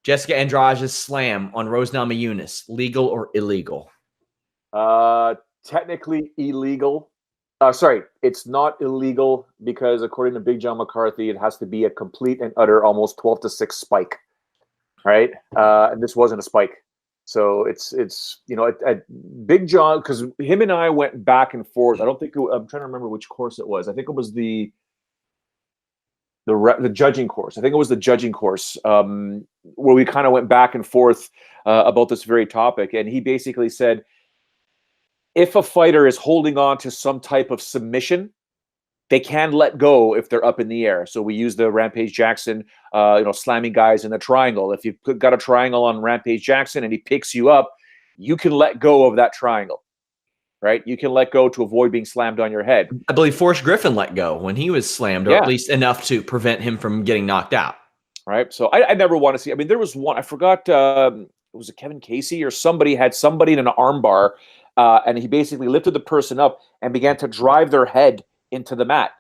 Jessica Andrade's slam on Rose Namajunas, legal or illegal? Technically illegal. Sorry, it's not illegal because according to Big John McCarthy, it has to be a complete and utter almost 12-6 spike, right? And this wasn't a spike. So it's at Big John, because him and I went back and forth. I'm trying to remember which course it was. I think it was the judging course. I think it was the judging course where we kind of went back and forth about this very topic. And he basically said, if a fighter is holding on to some type of submission, they can let go if they're up in the air. So we use the Rampage Jackson, slamming guys in a triangle. If you've got a triangle on Rampage Jackson and he picks you up, you can let go of that triangle, right? You can let go to avoid being slammed on your head. I believe Forrest Griffin let go when he was slammed, or at least enough to prevent him from getting knocked out. Right. So I never want to see. I mean, there was one, I forgot, was it Kevin Casey or somebody had somebody in an arm bar, and he basically lifted the person up and began to drive their head into the mat.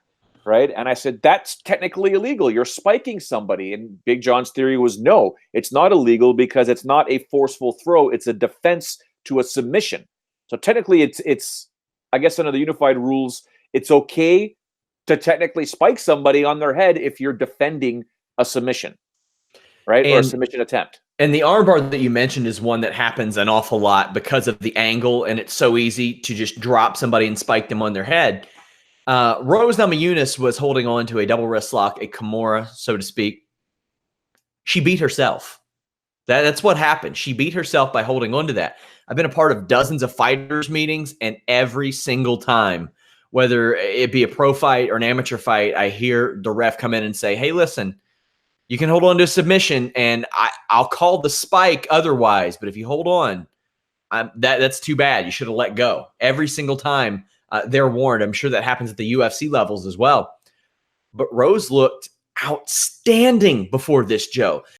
Right. And I said, that's technically illegal. You're spiking somebody. And Big John's theory was, no, it's not illegal because it's not a forceful throw. It's a defense to a submission. So technically it's I guess under the unified rules, it's okay to technically spike somebody on their head if you're defending a submission, right? Or a submission attempt. And the armbar that you mentioned is one that happens an awful lot because of the angle, and it's so easy to just drop somebody and spike them on their head. Rose Namajunas was holding on to a double wrist lock, a Kimura, so to speak. She beat herself. That's what happened. She beat herself by holding on to that. I've been a part of dozens of fighters meetings, and every single time, whether it be a pro fight or an amateur fight, I hear the ref come in and say, hey, listen, you can hold on to a submission, and I'll call the spike otherwise, but if you hold on, that's too bad. You should have let go. Every single time they're warned. I'm sure that happens at the UFC levels as well. But Rose looked outstanding before this, Joe.